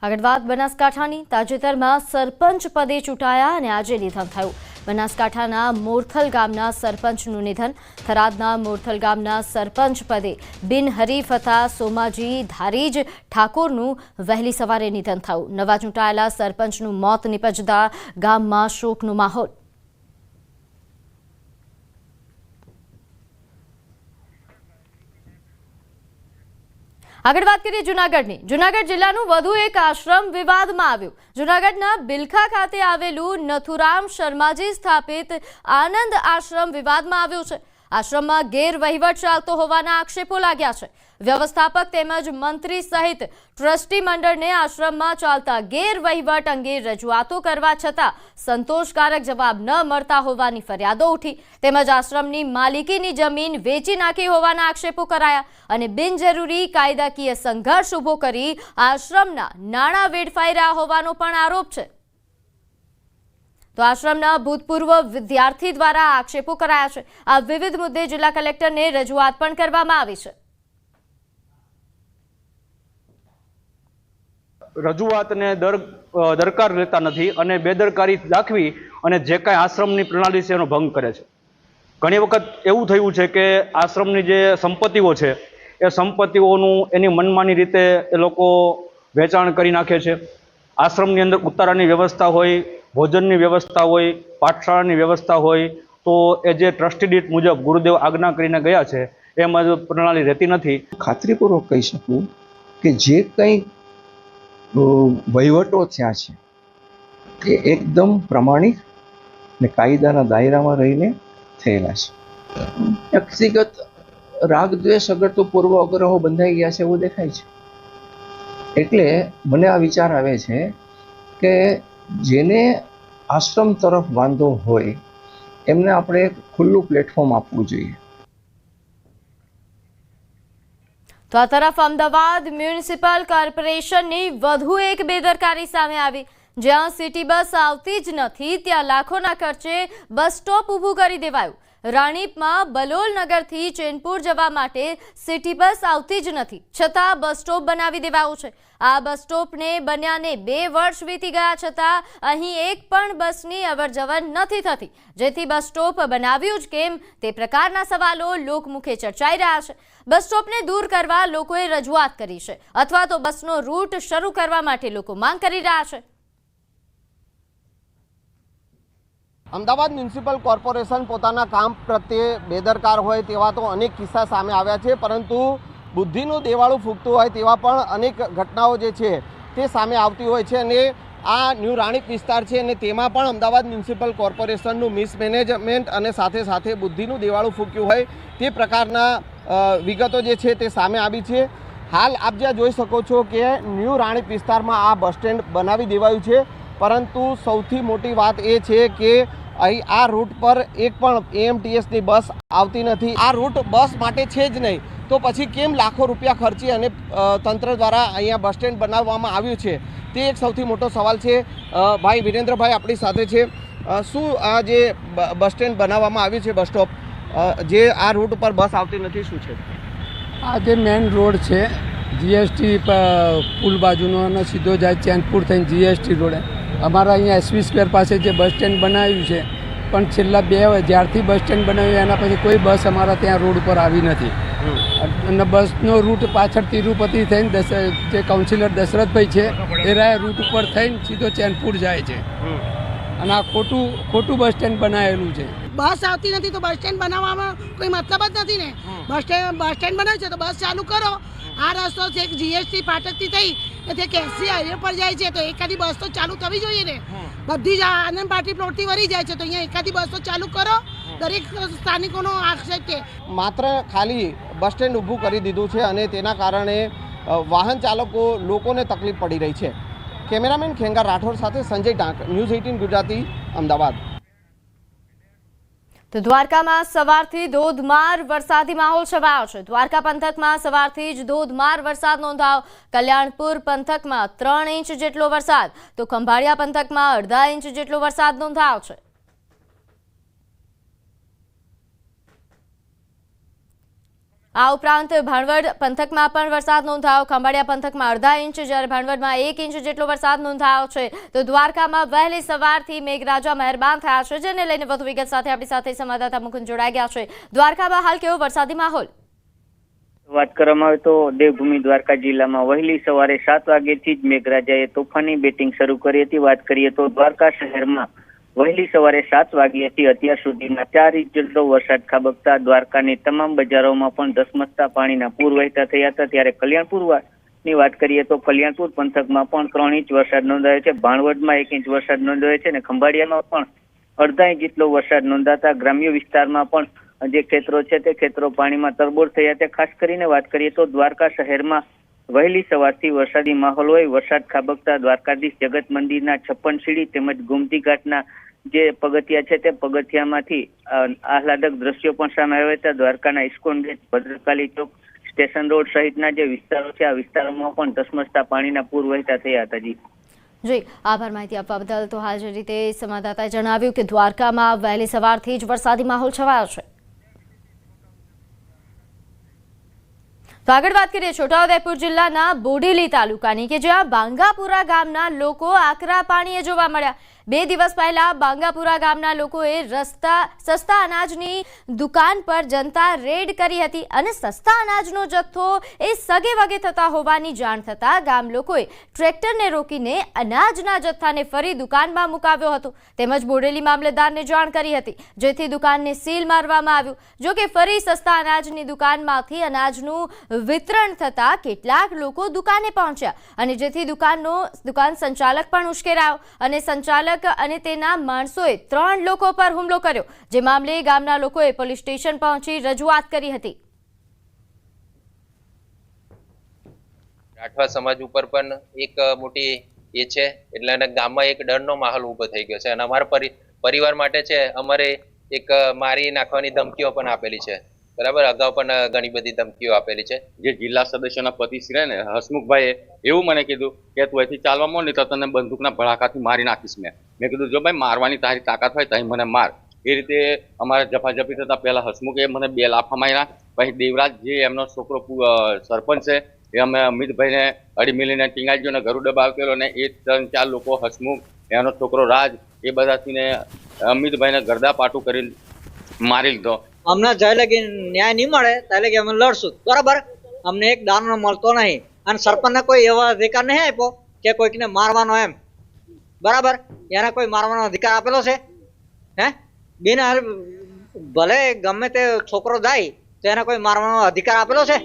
આગળ વાત બનાસકાંઠાની તાજેતરમાં સરપંચ પદે ચૂંટાયા અને આજે નિધન થયું। બનાસકાંઠાના મોરથલ ગામના સરપંચનું નિધન। થરાદના મોરથલ ગામના સરપંચ પદે બિનહરીફ હતા સોમાજી ધારીજ ઠાકોરનું વહેલી સવારે નિધન થયું। નવા ચૂંટાયેલા સરપંચનું મોત નિપજતા ગામમાં શોકનો માહોલ। આગળ વાત કરીએ જૂનાગઢની। જૂનાગઢ જિલ્લાનું વધુ એક આશ્રમ વિવાદમાં આવ્યું। જૂનાગઢના બિલખા ખાતે આવેલું નથુરામ શર્માજી સ્થાપિત આનંદ આશ્રમ વિવાદમાં આવ્યું છે। આશ્રમમાં ગેરવહીવટ ચાલતો હોવાના આક્ષેપો લાગ્યા છે। વ્યવસ્થાપક તેમજ મંત્રી સહિત ટ્રસ્ટી મંડળને આશ્રમમાં ચાલતા ગેરવહીવટ અંગે રજૂઆતો કરવા છતાં સંતોષકારક જવાબ ન મળતા હોવાની ફરિયાદો ઉઠી। તેમજ આશ્રમની માલિકીની જમીન વેચી નાખી હોવાના આક્ષેપો કરાયા અને બિનજરૂરી કાયદાકીય સંઘર્ષ ઊભો કરી આશ્રમના નાણાં વેડફાઈ રહ્યા હોવાનો પણ આરોપ છે। तो आश्रमना भूतपूर्व विद्यार्थी द्वारा आक्षेपो कराया छे। आ विविध मुद्दे जिला कलेक्टर ने रजूआत पण करवामां आवी छे। रजूआतने दरकार लेता नथी अने बेदरकारी दाखवी अने जे कांई आश्रमनी प्रणाली छे एनो भंग करे छे। घणी वखत एवुं थयुं छे के आश्रमनी जे संपत्तिओ छे ए संपत्तिओनुं एनी मनमानी रीते ए लोको वेचाण करी नाखे छे। आश्रमनी अंदर उतारानी व्यवस्था होय, भोजननी व्यवस्था होय, पाठशाळानी व्यवस्था होय तो ए जे ट्रस्टी डीट मुजब गुरुदेव आज्ञा करीने गया छे ए मुजब प्रणाली रहती नथी। खातरीपूर्वक कही शकूं के जे कंई वहीवटो थया छे ए एकदम प्रामाणिक ने कायदाना दायरामां रहीने थयेला छे। व्यक्तिगत राग द्वेष अगर तो पूर्व अग्रहो बंधाई गया छे एवुं देखाय छे। એટલે મને આ વિચાર આવે છે કે જેને આશ્રમ તરફ વાંધો હોય એમને આપણે ખુલ્લું પ્લેટફોર્મ આપવું જોઈએ। તો આ તરફ અમદાવાદ મ્યુનિસિપલ કોર્પોરેશનની વધુ એક બેદરકારી સામે આવી। જ્યાં સિટી બસ આવતી જ નથી ત્યાં લાખોના ખર્ચે બસ સ્ટોપ ઊભું કરી દેવાયું। રાણીપમાં બલોલ નગરથી ચેનપુર જવા માટે સિટી બસ આવતી જ નથી છતાં બસ સ્ટોપ બનાવી દેવાયું છે। આ બસ સ્ટોપને બન્યાને 2 વર્ષ વીતી ગયા છતાં અહીં એક પણ બસની અવરજવર નથી થતી। જેથી બસ સ્ટોપ બનાવ્યું જ કેમ તે પ્રકારના સવાલો લોકમુખે ચર્ચાઈ રહ્યા છે। બસ સ્ટોપને દૂર કરવા લોકોએ રજૂઆત કરી છે અથવા તો બસનો રૂટ શરૂ કરવા માટે લોકો માંગ કરી રહ્યા છે। अमदावाद म्युनिसिपल कॉर्पोरेशन पोताना काम प्रत्ये बेदरकार होय तेवा तो अनेक किस्सा सामे आव्या छे। परंतु बुद्धिनुं देवाळुं फूंकतुं होय तेवा पण अनेक घटनाओ जे छे ते सामे आवती होय छे। अने आ न्यू राणीप विस्तार छे अने तेमां पण अमदावाद म्युनिसिपल कॉर्पोरेशननुं मिसमेनेजमेंट अने साथे साथे बुद्धिनुं देवाळुं फूंक्युं होय ते प्रकारना विगतो जे छे ते सामे आवी छे। हाल आप ज्यां जोई शको छो के न्यू राणीप विस्तारमां आ बस स्टेन्ड बनावी देवायुं छे। परंतु सौथी मोटी वात ए छे के અહીં આ રૂટ પર એક પણ એએમટીએસની બસ આવતી નથી। આ રૂટ બસ માટે છે જ નહીં તો પછી કેમ લાખો રૂપિયા ખર્ચી અને તંત્ર દ્વારા અહીંયા બસ સ્ટેન્ડ બનાવવામાં આવ્યું છે તે એક સૌથી મોટો સવાલ છે। ભાઈ વિરેન્દ્રભાઈ આપણી સાથે છે। શું આ જે બસ સ્ટેન્ડ બનાવવામાં આવ્યું છે બસ સ્ટોપ જે આ રૂટ પર બસ આવતી નથી શું છે? આ જે મેઇન રોડ છે જીએસટી પુલ બાજુનો અને સીધો જાય ચેનપુર થઈને જીએસટી રોડે અમારા અહીંયા એસવી સ્ક્વેર પાસે જે બસ સ્ટેન્ડ બનાવ્યું છે પણ છેલ્લા જ્યારથી બસ સ્ટેન્ડ બનાવ્યું એના પછી કોઈ બસ અમારા ત્યાં રોડ પર આવી નથી। અને બસનો રૂટ પાછળ તિરુપતિ થઈને જે કાઉન્સિલર દશરથભાઈ છે એ રાય રૂટ ઉપર થઈને સીધો ચેનપુર જાય છે અને આ ખોટું બસ સ્ટેન્ડ બનાવેલું છે। બસ આવતી નથી તો બસ સ્ટેન્ડ બનાવવામાં કોઈ મતલબ જ નથી ને। બસ સ્ટેન્ડ બનાવ્યું છે તો બસ ચાલુ કરો। આ રસ્તો છે જીએસટી ફાટકથી થઈ તે કેસી હાઈવે પર જાય છે તો એકાદી બસ તો ચાલુ થવી જોઈએ ને। બધી જ આનંદ પાર્ટી પ્લોટથી વળી જાય છે તો અહીંયા એકાદી બસ તો ચાલુ કરો। દરેક સ્થાનિકોનો આક્ષેપ છે માત્ર ખાલી બસ સ્ટેન્ડ ઊભું કરી દીધું છે અને તેના કારણે વાહન ચાલકો લોકોને તકલીફ પડી રહી છે। કેમેરામેન ખેંગાર રાઠોડ સાથે સંજય ડાંક, ન્યૂઝ 18 ગુજરાતી, અમદાવાદ। તો દ્વારકામાં સવારથી ધોધમાર વરસાદી માહોલ છવાયો છે। દ્વારકા પંથકમાં સવારથી જ ધોધમાર વરસાદ નોંધાયો। કલ્યાણપુર પંથકમાં 3 ઇંચ જેટલો વરસાદ તો ખંભાળિયા પંથકમાં 1/2 ઇંચ જેટલો વરસાદ નોંધાયો છે। આ ઉપરાંત ભાણવડ પંથકમાં પણ વરસાદ નોંધાયો. ખંભાળિયા પંથકમાં અડધા ઇંચ, જ્યારે ભાણવડમાં 1 ઇંચ જેટલો વરસાદ નોંધાયો છે. તો દ્વારકામાં વહેલી સવારથી મેઘરાજા મહેરબાન થયા છે, જેને લઈને વધુ વિગત સાથે આપણી સાથે સંવાદદાતા મુકુંદ જોડાઈ ગયા છે. દ્વારકામાં હાલ કેવો વરસાદી માહોલ? વાત કરવામાં આવે તો દેવભૂમિ દ્વારકા જિલ્લામાં વહેલી સવારે 7 વાગ્યાથી જ મેઘરાજાએ તોફાની બેટિંગ શરૂ કરી હતી. વાત કરીએ તો દ્વારકા શહેરમાં વહેલી સવારે 7 વાગ્યાથી અત્યાર સુધીમાં 4 ઇંચ જેટલો વરસાદ ખાબકતા દ્વારકાની તમામ બજારોમાં પણ ધસમસતા પાણીના પૂર વહેતા થયા હતા. ત્યારે કલ્યાણપુરની વાત કરીએ તો કલ્યાણપુર પંથકમાં પણ 3 ઇંચ વરસાદ નોંધાયો છે. ભાણવડમાં 1 ઇંચ વરસાદ નોંધાયો છે અને ખંભાળિયામાં પણ અડધા ઇંચ જેટલો વરસાદ નોંધાતા ગ્રામ્ય વિસ્તારમાં પણ જે ખેતરો છે તે ખેતરો પાણીમાં તરબોળ થયા છે. ખાસ કરીને વાત કરીએ તો દ્વારકા શહેરમાં વહેલી સવારથી વરસાદી માહોલ હોય. વરસાદ ખાબકતા દ્વારકાધીશ જગત મંદિરના 56 સીડી તેમજ ગોમતી ઘાટના જે પગથિયા છે તે પગથિયામાંથી આહલાદક દ્રશ્યો પણ સામે આવ્યા હતા. દ્વારકાના ઇસ્કોન ગેટ, ભદ્રકાલી ચોક, સ્ટેશન રોડ સહિતના જે વિસ્તારો છે આ વિસ્તારોમાં પણ ધસમસતા પાણીના પૂર વહેતા થયા હતા. જી આભાર માહિતી આપવા બદલ. તો હાલ જે રીતે સંવાદદાતાએ જણાવ્યું કે દ્વારકામાં વહેલી સવારથી જ વરસાદી માહોલ છવાયો છે. તો આગળ વાત કરીએ છોટાઉદેપુર જિલ્લાના બોડેલી તાલુકાની કે જ્યાં બાંગાપુરા ગામના લોકો આકરા પાણીએ જોવા મળ્યા. 2 દિવસ પહેલા બાંગાપુરા ગામના લોકોએ સસ્તા અનાજની દુકાન પર જનતા રેડ કરી હતી અને સસ્તા અનાજનો જથ્થો એ સગે વગે થતા હોવાની જાણ થતા ગામ લોકોએ ટ્રેક્ટરને રોકીને અનાજના જથ્થાને ફરી દુકાનમાં મુકાવ્યો હતો તેમજ બોડેલી મામલતદારને જાણ કરી હતી, જેથી દુકાનને સીલ મારવામાં આવ્યું. જો કે ફરી સસ્તા અનાજની દુકાનમાંથી અનાજનું વિતરણ થતા કેટલાક લોકો દુકાને પહોંચ્યા અને જેથી દુકાન સંચાલક પણ ઉશ્કેરાયો અને સંચાલક અને તેના માણસોએ 3 લોકો પર હુમલો કર્યો. જે મામલે ગામના લોકોએ પોલીસ સ્ટેશન પહોંચી રજૂઆત કરી હતી. રાઠવા સમાજ ઉપર પણ એક મોટી એ છે એટલે ગામમાં એક ડરનો માહોલ ઉભો થઈ ગયો છે અને અમારા પરિવાર માટે છે અમારે એક મારી નાખવાની ધમકીઓ પણ આપેલી છે. બરાબર, અગાઉ પણ ઘણી બધી ધમકીઓ આપેલી છે. જે જિલ્લા સદસ્યના પતિશ્રી ને હસમુખભાઈએ એવું મને કીધું કે તું અહીંથી ચાલવા માંડ નહીં તો તને બંદૂકના ભડાકાથી મારી નાખીશ. મેં કીધું જો ભાઈ મારવાની તારી તાકાત હોય તો મને માર. એ રીતે અમારે જફાજફી થતા પહેલા હસમુખે મને 2 લાફા માર્યા. પછી દેવરાજ જે એમનો છોકરો સરપંચ છે એ અમે અમિતભાઈને અડી મિલીને ટીંગાઈ ગયો ને ઘરું દબાવકેલો અને એ 3-4 લોકો હસમુખ, એનો છોકરો રાજ, એ બધાથીને અમિતભાઈને ગરદા પાટું કરીને મારી લીધો. અમને જ્યાં લગી ન્યાય નહીં મળે ત્યાં લગી અમે લડશું. બરાબર, અમને એક દાનો મળતો નહીં અને સરપંચને કોઈ એવો અધિકાર નહીં આપ્યો કે કોઈકને મારવાનો એમ. બરાબર, એને કોઈ મારવાનો અધિકાર આપેલો છે? હે બેન, ભલે ગમે તે છોકરો જાય તો એને કોઈ મારવાનો અધિકાર આપેલો છે?